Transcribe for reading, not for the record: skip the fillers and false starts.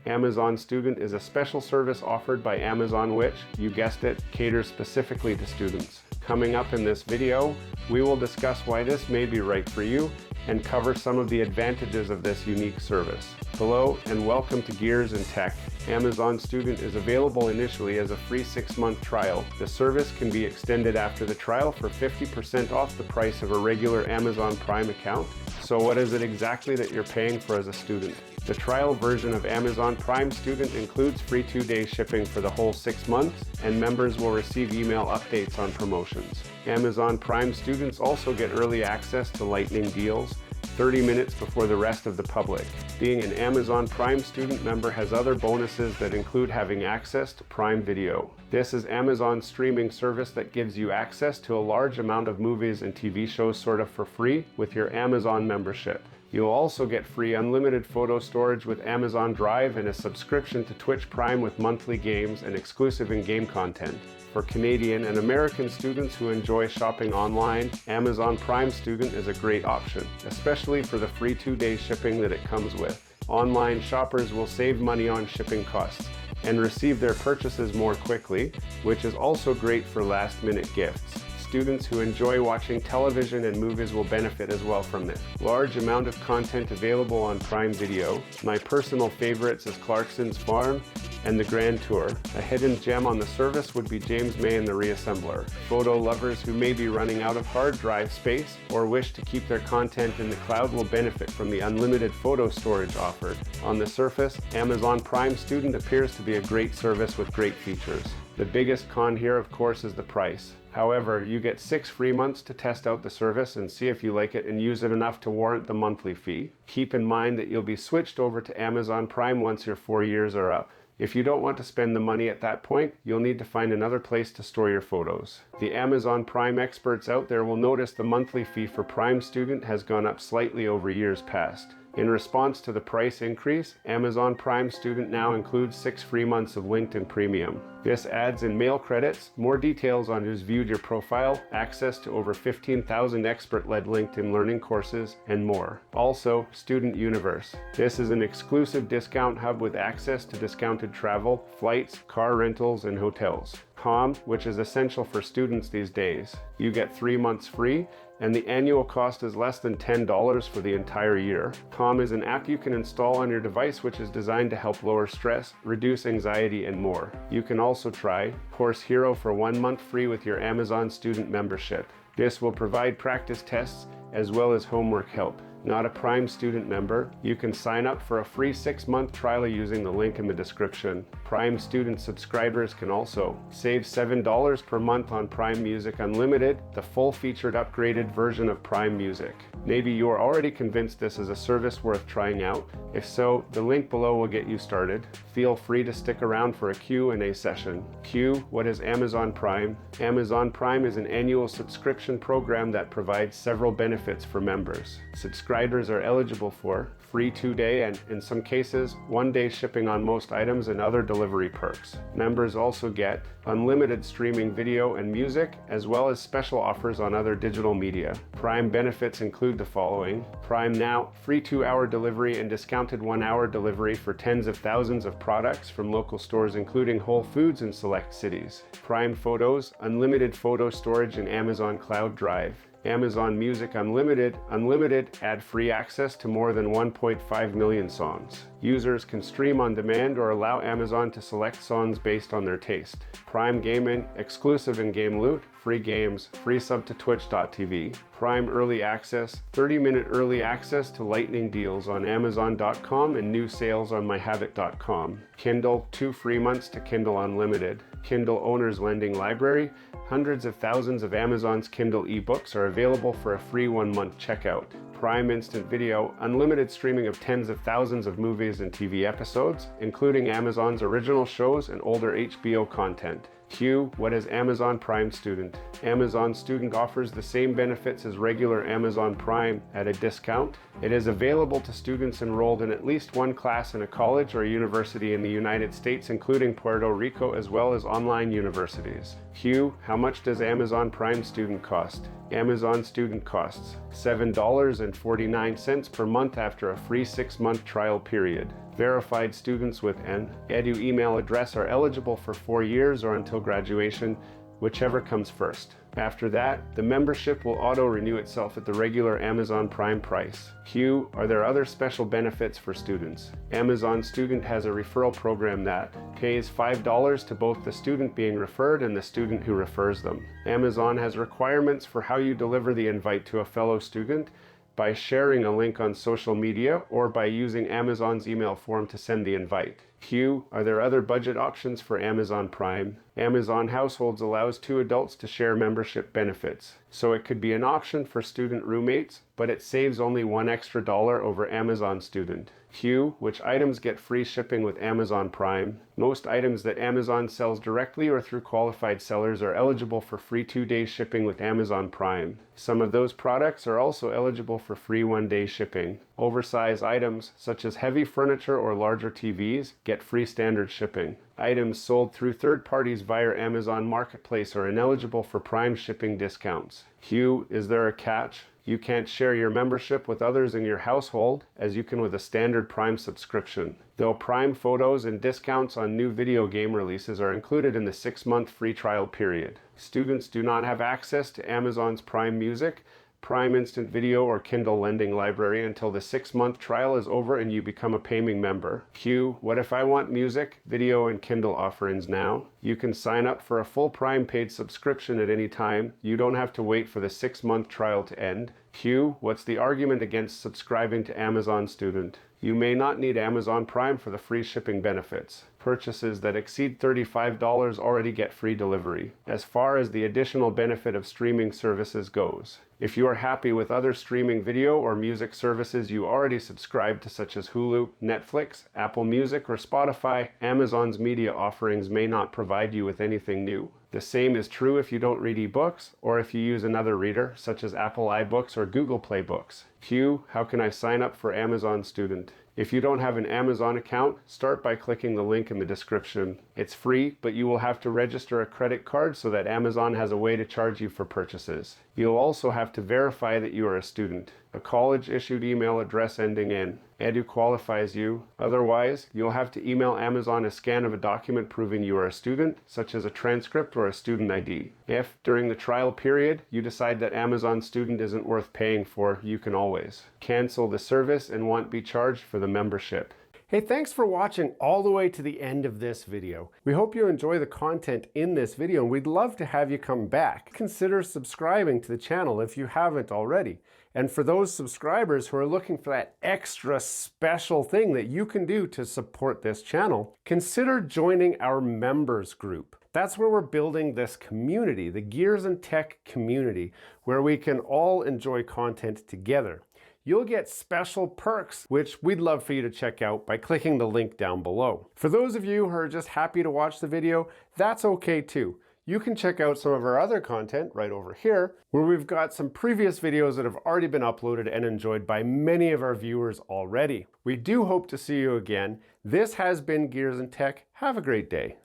Amazon Student is a special service offered by Amazon which, you guessed it, caters specifically to students. Coming up in this video, we will discuss why this may be right for you and cover some of the advantages of this unique service. Hello and welcome to Gears and Tech. Amazon Student is available initially as a free 6-month trial. The service can be extended after the trial for 50% off the price of a regular Amazon Prime account. So what is it exactly that you're paying for as a student? The trial version of Amazon Prime Student includes free 2-day shipping for the whole 6 months, and members will receive email updates on promotions. Amazon Prime students also get early access to lightning deals 30 minutes before the rest of the public. Being an Amazon Prime student member has other bonuses that include having access to Prime Video. This is Amazon's streaming service that gives you access to a large amount of movies and TV shows sort of for free with your Amazon membership. You'll also get free unlimited photo storage with Amazon Drive and a subscription to Twitch Prime with monthly games and exclusive in-game content. For Canadian and American students who enjoy shopping online, Amazon Prime Student is a great option, especially for the free 2-day shipping that it comes with. Online shoppers will save money on shipping costs and receive their purchases more quickly, which is also great for last-minute gifts. Students who enjoy watching television and movies will benefit as well from this. Large amount of content available on Prime Video. My personal favorites is Clarkson's Farm and The Grand Tour. A hidden gem on the service would be James May and the Reassembler. Photo lovers who may be running out of hard drive space or wish to keep their content in the cloud will benefit from the unlimited photo storage offered. On the surface, Amazon Prime Student appears to be a great service with great features. The biggest con here, of course, is the price. However, you get 6 free months to test out the service and see if you like it and use it enough to warrant the monthly fee. Keep in mind that you'll be switched over to Amazon Prime once your 4 years are up. If you don't want to spend the money at that point, you'll need to find another place to store your photos. The Amazon Prime experts out there will notice the monthly fee for Prime Student has gone up slightly over years past. In response to the price increase, Amazon Prime Student now includes 6 free months of LinkedIn Premium. This adds in mail credits, more details on who's viewed your profile, access to over 15,000 expert-led LinkedIn learning courses, and more. Also, Student Universe. This is an exclusive discount hub with access to discounted travel, flights, car rentals, and hotels. Calm, which is essential for students these days. You get 3 months free, and the annual cost is less than $10 for the entire year. Calm is an app you can install on your device which is designed to help lower stress, reduce anxiety, and more. You can also try Course Hero for 1 month free with your Amazon Student membership. This will provide practice tests as well as homework help. Not a Prime Student member, you can sign up for a free 6-month trial using the link in the description. Prime Student subscribers can also save $7 per month on Prime Music Unlimited, the full-featured upgraded version of Prime Music. Maybe you're already convinced this is a service worth trying out. If so, the link below will get you started. Feel free to stick around for a Q&A session. Q, what is Amazon Prime? Amazon Prime is an annual subscription program that provides several benefits for members. Subscribers are eligible for free 2-day and, in some cases, 1-day shipping on most items and other delivery perks. Members also get unlimited streaming video and music, as well as special offers on other digital media. Prime benefits include the following. Prime Now, free 2-hour delivery and discounted 1-hour delivery for tens of thousands of products from local stores including Whole Foods in select cities. Prime Photos, unlimited photo storage in Amazon Cloud Drive. Amazon Music Unlimited, ad-free access to more than 1.5 million songs. Users can stream on demand or allow Amazon to select songs based on their taste. Prime Gaming, exclusive in-game loot, free games, free sub to twitch.tv. Prime Early Access, 30-minute early access to lightning deals on Amazon.com and new sales on myhabit.com. Kindle, 2 free months to Kindle Unlimited. Kindle Owners Lending Library, hundreds of thousands of Amazon's Kindle ebooks are available for a free 1-month checkout. Prime Instant Video, unlimited streaming of tens of thousands of movies and TV episodes, including Amazon's original shows and older HBO content. Q, what is Amazon Prime Student? Amazon Student offers the same benefits as regular Amazon Prime at a discount. It is available to students enrolled in at least one class in a college or university in the United States, including Puerto Rico, as well as online universities. Q, how much does Amazon Prime Student cost? Amazon student costs $7.49 per month after a free 6-month trial period. Verified students with an edu email address are eligible for 4 years or until graduation, whichever comes first. After that, the membership will auto-renew itself at the regular Amazon Prime price. Q, are there other special benefits for students? Amazon Student has a referral program that pays $5 to both the student being referred and the student who refers them. Amazon has requirements for how you deliver the invite to a fellow student, by sharing a link on social media or by using Amazon's email form to send the invite. Q, are there other budget options for Amazon Prime? Amazon Households allows 2 adults to share membership benefits, so it could be an option for student roommates, but it saves only $1 extra over Amazon Student. Q, which items get free shipping with Amazon Prime? Most items that Amazon sells directly or through qualified sellers are eligible for free 2-day shipping with Amazon Prime. Some of those products are also eligible for free 1-day shipping. Oversized items, such as heavy furniture or larger TVs, get free standard shipping. Items sold through third parties via Amazon Marketplace are ineligible for Prime shipping discounts. Q, is there a catch? You can't share your membership with others in your household as you can with a standard Prime subscription. Though Prime photos and discounts on new video game releases are included in the 6-month free trial period. Students do not have access to Amazon's Prime Music, Prime Instant Video, or Kindle Lending Library until the 6-month trial is over and you become a paying member. Q, what if I want music, video, and Kindle offerings now? You can sign up for a full Prime paid subscription at any time. You don't have to wait for the 6-month trial to end. Q, what's the argument against subscribing to Amazon Student? You may not need Amazon Prime for the free shipping benefits. Purchases that exceed $35 already get free delivery. As far as the additional benefit of streaming services goes, if you are happy with other streaming video or music services you already subscribe to, such as Hulu, Netflix, Apple Music, or Spotify, Amazon's media offerings may not provide you with anything new. The same is true if you don't read ebooks or if you use another reader, such as Apple iBooks or Google Play Books. Q, how can I sign up for Amazon Student? If you don't have an Amazon account, start by clicking the link in the description. It's free, but you will have to register a credit card so that Amazon has a way to charge you for purchases. You'll also have to verify that you are a student. A college-issued email address ending in edu qualifies you. Otherwise, you'll have to email Amazon a scan of a document proving you are a student, such as a transcript or a student ID. If, during the trial period, you decide that Amazon Student isn't worth paying for, you can always cancel the service and won't be charged for the membership. Hey, thanks for watching all the way to the end of this video. We hope you enjoy the content in this video, and we'd love to have you come back. Consider subscribing to the channel if you haven't already. And for those subscribers who are looking for that extra special thing that you can do to support this channel, consider joining our members group. That's where we're building this community, the Gears and Tech community, where we can all enjoy content together. You'll get special perks, which we'd love for you to check out by clicking the link down below. For those of you who are just happy to watch the video, that's okay too. You can check out some of our other content right over here, where we've got some previous videos that have already been uploaded and enjoyed by many of our viewers already. We do hope to see you again. This has been Gears and Tech. Have a great day.